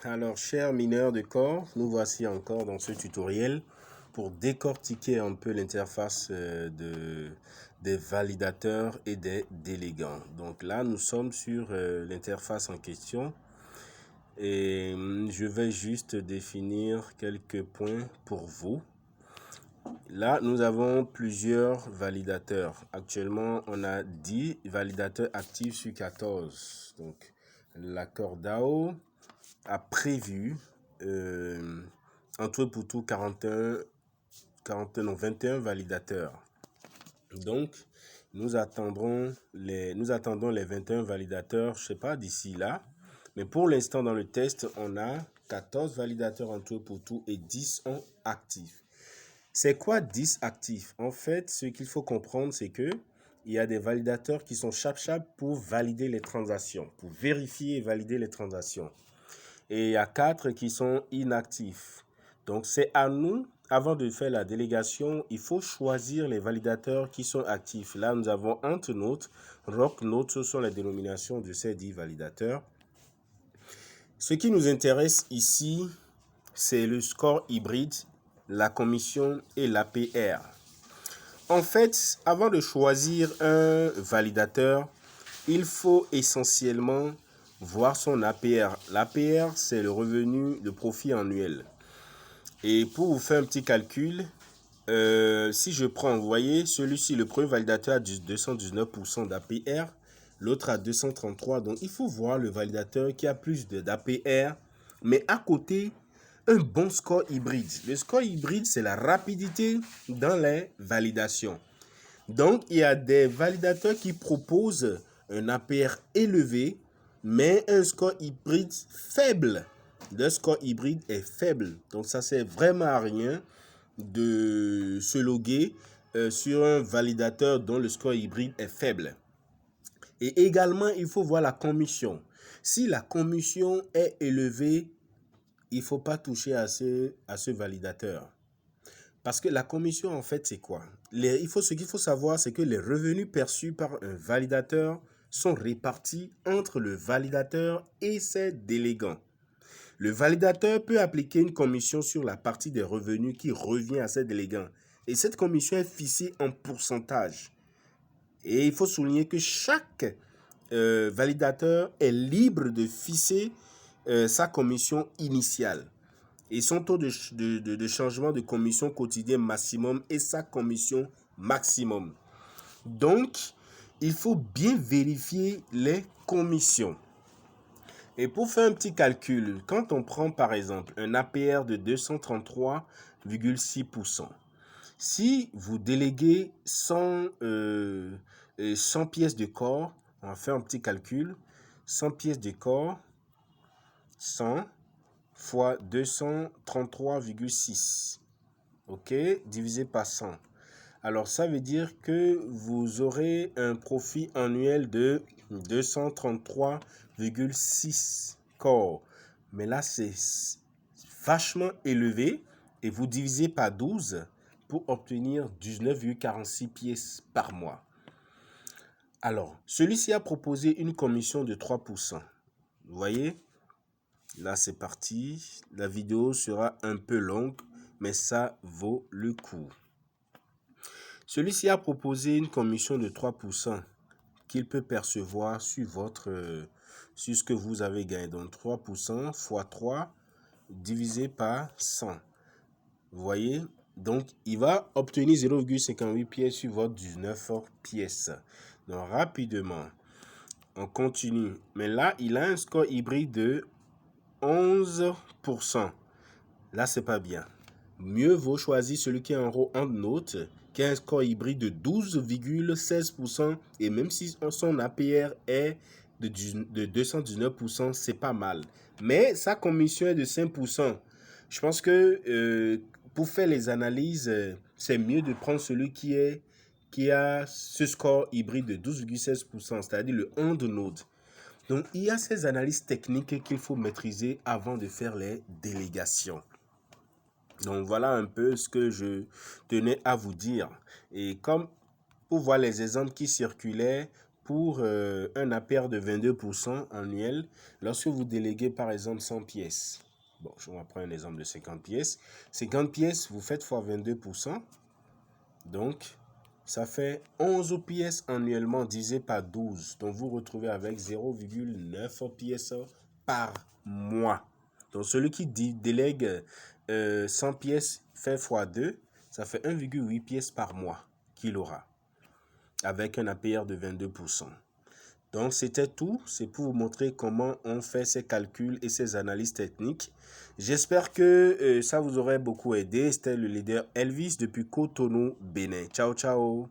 Alors, chers mineurs de corps, nous voici encore dans ce tutoriel pour décortiquer un peu l'interface des validateurs et des délégants. Donc là, nous sommes sur l'interface en question et je vais juste définir quelques points pour vous. Là, nous avons plusieurs validateurs. Actuellement, on a 10 validateurs actifs sur 14. Donc, l'accord DAO a prévu entre pour tout 21 validateurs. Donc, nous attendons les 21 validateurs, je sais pas, d'ici là. Mais pour l'instant, dans le test, on a 14 validateurs en tout pour tout et 10 sont actifs. C'est quoi 10 actifs? En fait, ce qu'il faut comprendre, c'est que il y a des validateurs qui sont chap pour valider les transactions, pour vérifier et valider les transactions. Et il y a 4 qui sont inactifs. Donc, c'est à nous, avant de faire la délégation, il faut choisir les validateurs qui sont actifs. Là, nous avons Antnote, Rocknote, ce sont les dénominations de ces 10 validateurs. Ce qui nous intéresse ici, c'est le score hybride, la commission et l'APR. En fait, avant de choisir un validateur, il faut essentiellement voir son APR. L'APR, c'est le revenu de profit annuel. Et pour vous faire un petit calcul, si je prends, vous voyez, celui-ci, le premier validateur a 219% d'APR, l'autre a 233%. Donc, il faut voir le validateur qui a plus d'APR, mais à côté, un bon score hybride. Le score hybride, c'est la rapidité dans les validations. Donc, il y a des validateurs qui proposent un APR élevé, mais un score hybride faible. Le score hybride est faible. Donc, ça ne sert vraiment à rien de se loguer sur un validateur dont le score hybride est faible. Et également, il faut voir la commission. Si la commission est élevée, il ne faut pas toucher à ce validateur. Parce que la commission, en fait, c'est quoi? Ce qu'il faut savoir, c'est que les revenus perçus par un validateur sont répartis entre le validateur et ses délégants. Le validateur peut appliquer une commission sur la partie des revenus qui revient à ses délégants. Et cette commission est fixée en pourcentage. Et il faut souligner que chaque validateur est libre de fixer sa commission initiale et son taux de changement de commission quotidien maximum et sa commission maximum. Donc, il faut bien vérifier les commissions. Et pour faire un petit calcul, quand on prend par exemple un APR de 233,6%, si vous déléguez 100 pièces de corps, on va faire un petit calcul, 100 pièces de corps, 100 fois 233,6, ok, divisé par 100. Alors, ça veut dire que vous aurez un profit annuel de 233,6 corps. Mais là, c'est vachement élevé et vous divisez par 12 pour obtenir 19,46 pièces par mois. Alors, celui-ci a proposé une commission de 3%. Vous voyez? Là, c'est parti. La vidéo sera un peu longue, mais ça vaut le coup. Celui-ci a proposé une commission de 3% qu'il peut percevoir sur ce que vous avez gagné. Donc 3% fois 3 divisé par 100. Vous voyez? Donc, il va obtenir 0,58 pièces sur votre 19 pièces. Donc, rapidement, on continue. Mais là, il a un score hybride de 11%. Là, c'est pas bien. Mieux vaut choisir celui qui est en haut en note, qui a un score hybride de 12,16%. Et même si son APR est de 219%, c'est pas mal. Mais sa commission est de 5%. Je pense que pour faire les analyses, c'est mieux de prendre celui qui a ce score hybride de 12,16%, c'est-à-dire le on de note. Donc, il y a ces analyses techniques qu'il faut maîtriser avant de faire les délégations. Donc, voilà un peu ce que je tenais à vous dire. Et comme pour voir les exemples qui circulaient pour un APR de 22% annuel, lorsque vous déléguez par exemple 100 pièces, bon, je vais prendre un exemple de 50 pièces. 50 pièces, vous faites fois 22%. Donc, ça fait 11 pièces annuellement divisé par 12. Donc, vous retrouvez avec 0,9 pièces par mois. Donc, celui qui délègue 100 pièces fait fois 2, ça fait 1,8 pièces par mois qu'il aura, avec un APR de 22%. Donc, c'était tout. C'est pour vous montrer comment on fait ces calculs et ces analyses techniques. J'espère que ça vous aurait beaucoup aidé. C'était le leader Elvis depuis Cotonou, Bénin. Ciao, ciao.